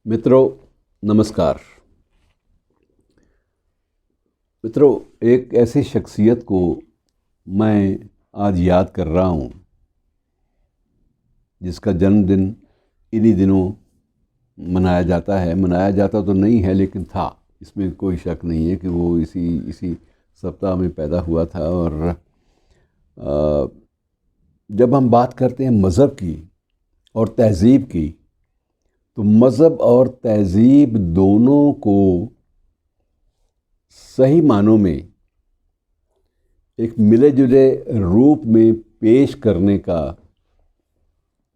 मित्रों नमस्कार। मित्रों, एक ऐसी शख्सियत को मैं आज याद कर रहा हूँ जिसका जन्मदिन इन्हीं दिनों मनाया जाता है। मनाया जाता तो नहीं है, लेकिन था, इसमें कोई शक नहीं है कि वो इसी सप्ताह में पैदा हुआ था। और जब हम बात करते हैं मज़हब की और तहज़ीब की, तो मज़हब और तहज़ीब दोनों को सही मानों में एक मिले जुले रूप में पेश करने का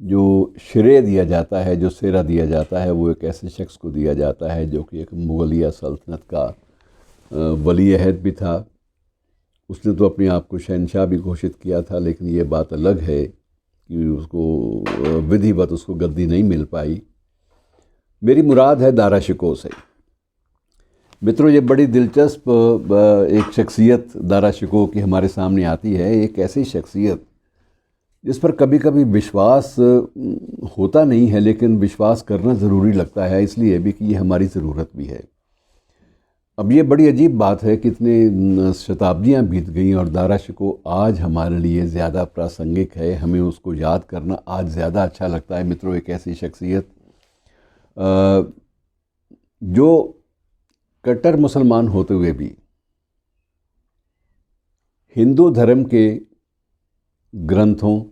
जो श्रेय दिया जाता है, जो सेहरा दिया जाता है, वो एक ऐसे शख्स को दिया जाता है जो कि एक मुग़लिया सल्तनत का वली अहद भी था। उसने तो अपने आप को शहनशाह भी घोषित किया था, लेकिन ये बात अलग है कि उसको विधिवत उसको गद्दी नहीं मिल पाई। मेरी मुराद है दारा शिकोह से। मित्रों, ये बड़ी दिलचस्प एक शख्सियत दारा शिकोह की हमारे सामने आती है। एक ऐसी शख्सियत जिस पर कभी कभी विश्वास होता नहीं है, लेकिन विश्वास करना ज़रूरी लगता है, इसलिए भी कि ये हमारी ज़रूरत भी है। अब ये बड़ी अजीब बात है कि इतने शताब्दियाँ बीत गई और दारा शिकोह आज हमारे लिए ज़्यादा प्रासंगिक है। हमें उसको याद करना आज ज़्यादा अच्छा लगता है। मित्रों, एक ऐसी शख्सियत जो कट्टर मुसलमान होते हुए भी हिंदू धर्म के ग्रंथों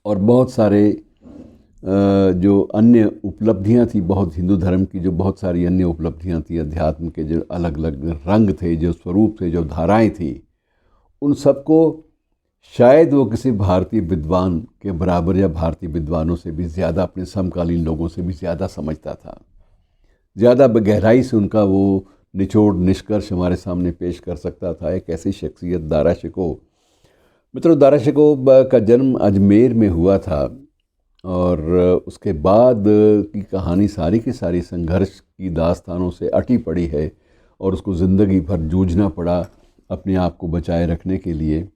और बहुत सारे जो अन्य उपलब्धियां थी, बहुत हिंदू धर्म की जो बहुत सारी अन्य उपलब्धियां थी, अध्यात्म के जो अलग अलग रंग थे, जो स्वरूप थे, जो धाराएं थी, उन सबको शायद वो किसी भारतीय विद्वान के बराबर या भारतीय विद्वानों से भी ज़्यादा, अपने समकालीन लोगों से भी ज़्यादा समझता था। ज़्यादा गहराई से उनका वो निचोड़ निष्कर्ष हमारे सामने पेश कर सकता था। एक ऐसी शख्सियत दारा शिकोह। मित्रों, दारा शिकोह का जन्म अजमेर में हुआ था और उसके बाद की कहानी सारी की सारी संघर्ष की दास्तानों से अटी पड़ी है और उसको ज़िंदगी भर जूझना पड़ा अपने आप को बचाए रखने के लिए,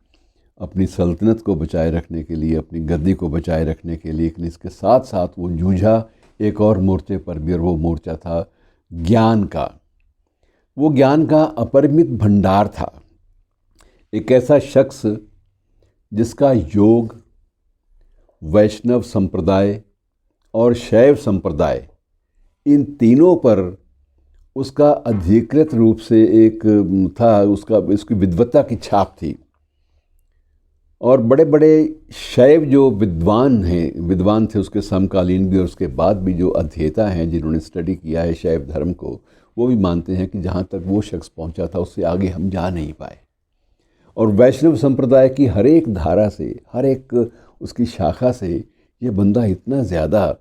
अपनी सल्तनत को बचाए रखने के लिए, अपनी गद्दी को बचाए रखने के लिए। लेकिन इसके साथ साथ वो जूझा एक और मोर्चे पर भी, और वो मोर्चा था ज्ञान का। वो ज्ञान का अपरिमित भंडार था। एक ऐसा शख्स जिसका योग, वैष्णव संप्रदाय और शैव संप्रदाय, इन तीनों पर उसका अधिकृत रूप से एक था, उसकी विद्वत्ता की छाप थी। और बड़े बड़े शैव जो विद्वान थे उसके समकालीन भी और उसके बाद भी, जो अध्येता हैं जिन्होंने स्टडी किया है शैव धर्म को, वो भी मानते हैं कि जहाँ तक वो शख्स पहुँचा था उससे आगे हम जा नहीं पाए। और वैष्णव संप्रदाय की हर एक धारा से, हर एक उसकी शाखा से ये बंदा इतना ज़्यादा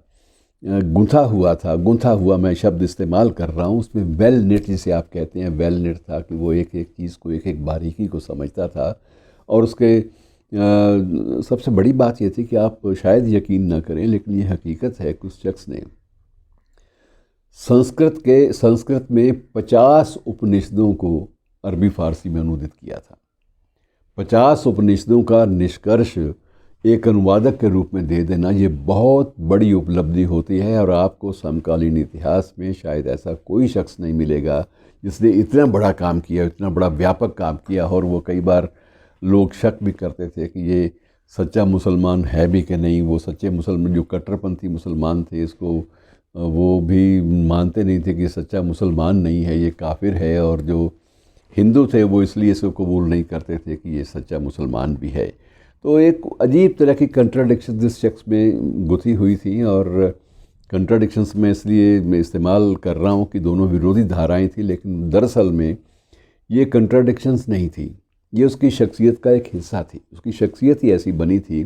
गुंथा हुआ मैं शब्द इस्तेमाल कर रहा हूँ, उसमें वेल निट जिसे आप कहते हैं, वेल निट था कि वो एक एक चीज़ को, एक एक बारीकी को समझता था। और उसके सबसे बड़ी बात ये थी कि आप शायद यकीन न करें, लेकिन ये हकीकत है कि उस शख्स ने संस्कृत में 50 उपनिषदों को अरबी फ़ारसी में अनुवादित किया था। 50 उपनिषदों का निष्कर्ष एक अनुवादक के रूप में दे देना, ये बहुत बड़ी उपलब्धि होती है। और आपको समकालीन इतिहास में शायद ऐसा कोई शख्स नहीं मिलेगा जिसने इतना बड़ा काम किया, इतना बड़ा व्यापक काम किया। और वो कई बार लोग शक भी करते थे कि ये सच्चा मुसलमान है भी कि नहीं। वो सच्चे मुसलमान, जो कट्टरपंथी मुसलमान थे, इसको वो भी मानते नहीं थे कि सच्चा मुसलमान नहीं है, ये काफिर है। और जो हिंदू थे वो इसलिए इसको कबूल नहीं करते थे कि ये सच्चा मुसलमान भी है। तो एक अजीब तरह की कंट्राडिक्शन इस शख्स में गुथी हुई थी। और कंट्राडिक्शंस में इसलिए मैं इस्तेमाल कर रहा हूँ कि दोनों विरोधी धाराएं थी, लेकिन दरअसल में ये कंट्राडिक्शंस नहीं थी, ये उसकी शख्सियत का एक हिस्सा थी। उसकी शख्सियत ही ऐसी बनी थी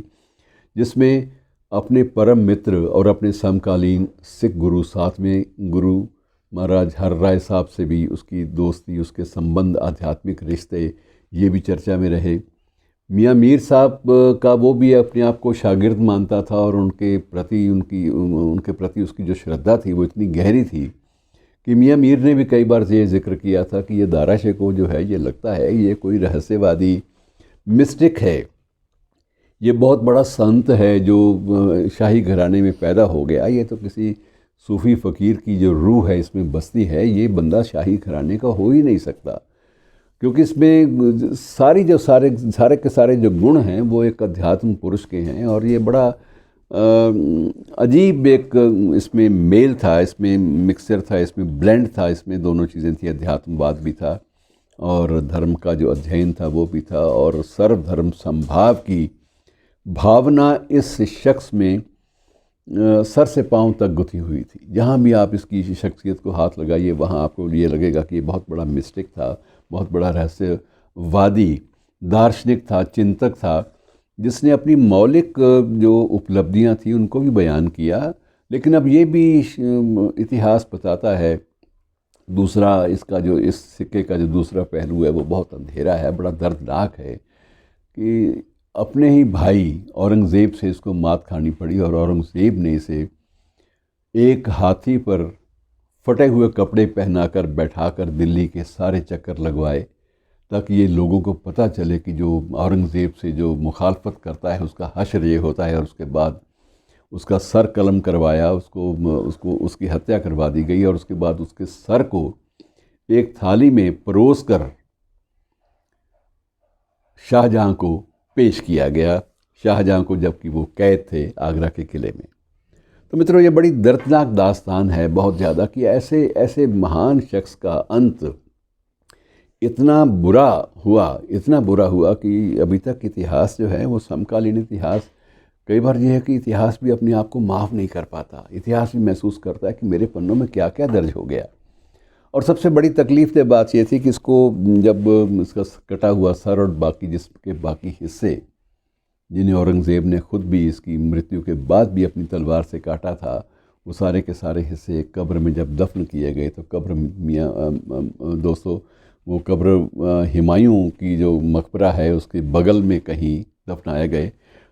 जिसमें अपने परम मित्र और अपने समकालीन सिख गुरु, साथ में गुरु महाराज हर राय साहब से भी उसकी दोस्ती, उसके संबंध, आध्यात्मिक रिश्ते, ये भी चर्चा में रहे। मियाँ मीर साहब का वो भी अपने आप को शागिर्द मानता था और उनके प्रति उसकी जो श्रद्धा थी वो इतनी गहरी थी कि मियाँ मीर ने भी कई बार ये जिक्र किया था कि ये दारा शिकोह जो है, ये लगता है ये कोई रहस्यवादी मिस्टिक है, ये बहुत बड़ा संत है जो शाही घराने में पैदा हो गया, ये तो किसी सूफ़ी फ़कीर की जो रूह है इसमें बसती है, ये बंदा शाही घराने का हो ही नहीं सकता। क्योंकि इसमें सारे के सारे जो गुण हैं वो एक अध्यात्म पुरुष के हैं। और ये बड़ा अजीब एक इसमें मेल था, इसमें मिक्सचर था, इसमें ब्लेंड था, इसमें दोनों चीज़ें थी। अध्यात्मवाद भी था और धर्म का जो अध्ययन था वो भी था, और सर्वधर्म समभाव की भावना इस शख्स में सर से पांव तक गुथी हुई थी। जहाँ भी आप इसकी शख्सियत को हाथ लगाइए वहाँ आपको ये लगेगा कि ये बहुत बड़ा मिस्टिक था, बहुत बड़ा रहस्यवादी दार्शनिक था, चिंतक था, जिसने अपनी मौलिक जो उपलब्धियाँ थी उनको भी बयान किया। लेकिन अब ये भी इतिहास बताता है, दूसरा इसका जो इस सिक्के का जो दूसरा पहलू है वो बहुत अंधेरा है, बड़ा दर्दनाक है कि अपने ही भाई औरंगज़ेब से इसको मात खानी पड़ी। और औरंगज़ेब ने इसे एक हाथी पर फटे हुए कपड़े पहनाकर बैठाकर दिल्ली के सारे चक्कर लगवाए, ताकि ये लोगों को पता चले कि जो औरंगज़ेब से जो मुखालफत करता है उसका हश्र ये होता है। और उसके बाद उसका सर कलम करवाया, उसको उसकी हत्या करवा दी गई। और उसके बाद उसके सर को एक थाली में परोस कर शाहजहाँ को पेश किया गया, शाहजहाँ को, जबकि वो कैद थे आगरा के किले में। तो मित्रों, ये बड़ी दर्दनाक दास्तान है बहुत ज़्यादा कि ऐसे ऐसे महान शख्स का अंत इतना बुरा हुआ कि अभी तक इतिहास जो है वो समकालीन इतिहास, कई बार ये है कि इतिहास भी अपने आप को माफ़ नहीं कर पाता। इतिहास भी महसूस करता है कि मेरे पन्नों में क्या क्या दर्ज हो गया। और सबसे बड़ी तकलीफ दे बात ये थी कि इसको जब इसका कटा हुआ सर और बाकी जिसके बाकी हिस्से, जिन्हें औरंगज़ेब ने ख़ुद भी इसकी मृत्यु के बाद भी अपनी तलवार से काटा था, वो सारे के सारे हिस्से एक कब्र में जब दफन किए गए, तो कब्र दोस्तों, वो कब्र हुमायूं की जो मकबरा है उसके बगल में कहीं दफनाए गए।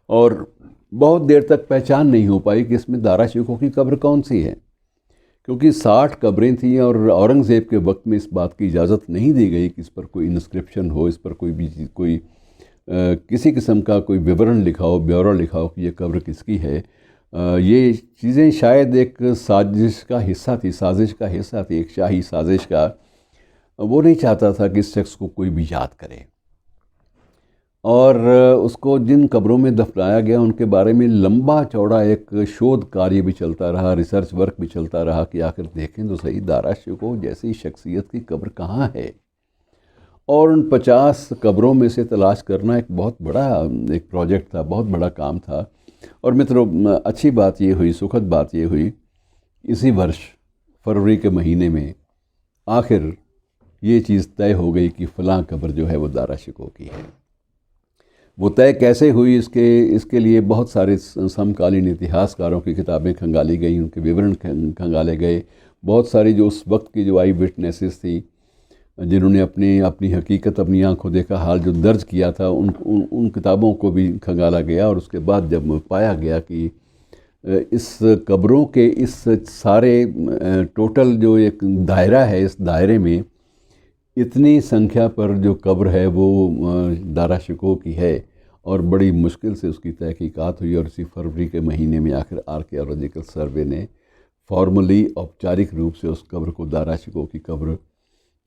और बहुत देर तक पहचान नहीं हो पाई कि इसमें दारा शिकोह की कब्र कौन सी है, क्योंकि 60 कब्रें थीं और औरंगज़ेब के वक्त में इस बात की इजाज़त नहीं दी गई कि इस पर कोई इंस्क्रिप्शन हो, इस पर कोई किसी किस्म का कोई विवरण लिखा हो, ब्यौरा लिखा हो कि ये कब्र किसकी है। ये चीज़ें शायद एक साजिश का हिस्सा थी, एक शाही साजिश का। वो नहीं चाहता था कि इस शख्स को कोई भी याद करे। और उसको जिन कब्रों में दफनाया गया उनके बारे में लंबा चौड़ा एक शोध कार्य भी चलता रहा, रिसर्च वर्क भी चलता रहा कि आखिर देखें तो सही दारा शिकोह जैसी शख्सियत की कब्र कहाँ है। और उन 50 कब्रों में से तलाश करना एक बहुत बड़ा एक प्रोजेक्ट था, बहुत बड़ा काम था। और मित्रों, अच्छी बात ये हुई, सुखद बात ये हुई, इसी वर्ष फरवरी के महीने में आखिर ये चीज़ तय हो गई कि फ़लाँ कब्र जो है वो दारा शिकोह की है। वो तय कैसे हुई, इसके लिए बहुत सारे समकालीन इतिहासकारों की किताबें खंगाली गई, उनके विवरण खंगाले गए। बहुत सारी जो उस वक्त की जो आई विटनेसेस थी, जिन्होंने अपनी हकीकत, अपनी आंखों देखा हाल जो दर्ज किया था, उन किताबों को भी खंगाला गया। और उसके बाद जब पाया गया कि इस कब्रों के इस सारे टोटल जो एक दायरा है, इस दायरे में इतनी संख्या पर जो कब्र है वो दारा शिकोह की है। और बड़ी मुश्किल से उसकी तहकीकात हुई और इसी फरवरी के महीने में आखिर आर्कियोलॉजिकल सर्वे ने फॉर्मली, औपचारिक रूप से उस कब्र को दारा शिकोह की कब्र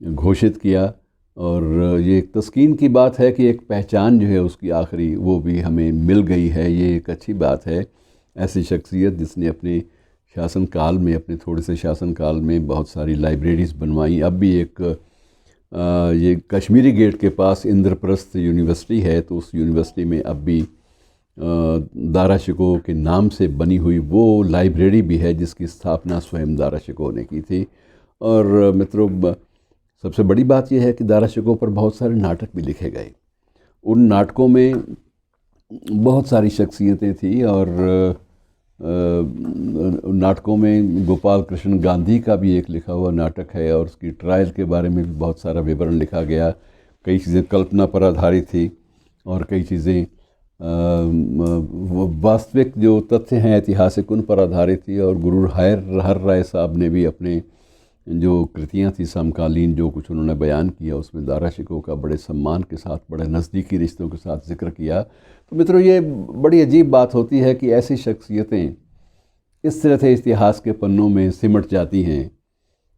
घोषित किया। और ये एक तस्कीन की बात है कि एक पहचान जो है उसकी आखिरी वो भी हमें मिल गई है। ये एक अच्छी बात है। ऐसी शख्सियत जिसने अपने शासनकाल में, अपने थोड़े से शासनकाल में बहुत सारी लाइब्रेरीज़ बनवाई। अब भी एक ये कश्मीरी गेट के पास इंद्रप्रस्थ यूनिवर्सिटी है, तो उस यूनिवर्सिटी में अब भी दारा शिकोह के नाम से बनी हुई वो लाइब्रेरी भी है जिसकी स्थापना स्वयं दारा शिकोह ने की थी। और मित्रों, सबसे बड़ी बात यह है कि दारा शिकोह पर बहुत सारे नाटक भी लिखे गए। उन नाटकों में बहुत सारी शख्सियतें थी और नाटकों में गोपाल कृष्ण गांधी का भी एक लिखा हुआ नाटक है और उसकी ट्रायल के बारे में भी बहुत सारा विवरण लिखा गया। कई चीज़ें कल्पना पर आधारित थी और कई चीज़ें वास्तविक जो तथ्य हैं ऐतिहासिक उन पर आधारित थी। और गुरु हर राय साहब ने भी अपने जो कृतियाँ थी समकालीन, जो कुछ उन्होंने बयान किया, उसमें दारा शिकोह का बड़े सम्मान के साथ, बड़े नज़दीकी रिश्तों के साथ जिक्र किया। तो मित्रों, ये बड़ी अजीब बात होती है कि ऐसी शख्सियतें इस तरह से इतिहास के पन्नों में सिमट जाती हैं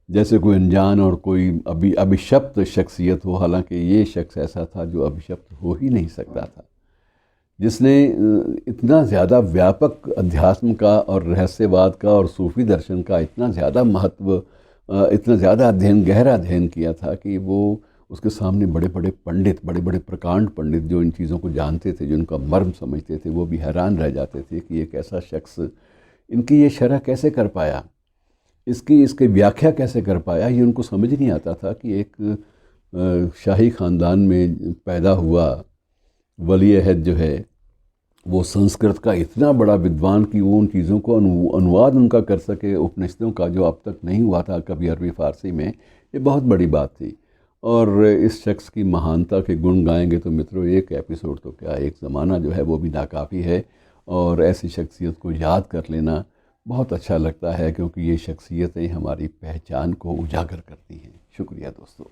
जैसे कोई अनजान और कोई अभिशप्त शख्सियत हो। हालांकि ये शख्स ऐसा था जो अभिशप्त हो ही नहीं सकता था, जिसने इतना ज़्यादा व्यापक अध्यात्म का और रहस्यवाद का और सूफी दर्शन का इतना ज़्यादा महत्व, इतना ज़्यादा अध्ययन, गहरा अध्ययन किया था कि वो उसके सामने बड़े बड़े पंडित, बड़े बड़े प्रकांड पंडित जो इन चीज़ों को जानते थे, जो इनका मर्म समझते थे, वो भी हैरान रह जाते थे कि एक ऐसा शख्स इनकी ये शरह कैसे कर पाया, इसकी व्याख्या कैसे कर पाया। ये उनको समझ नहीं आता था कि एक शाही ख़ानदान में पैदा हुआ वली अहद जो है वो संस्कृत का इतना बड़ा विद्वान कि वो उन चीज़ों को अनुवाद उनका कर सके, उपनिषदों का, जो अब तक नहीं हुआ था कभी अरबी फ़ारसी में। ये बहुत बड़ी बात थी। और इस शख्स की महानता के गुण गाएंगे तो मित्रों एक एपिसोड तो क्या, एक ज़माना जो है वो भी नाकाफ़ी है। और ऐसी शख्सियत को याद कर लेना बहुत अच्छा लगता है, क्योंकि ये शख्सियतें हमारी पहचान को उजागर करती हैं। शुक्रिया दोस्तों।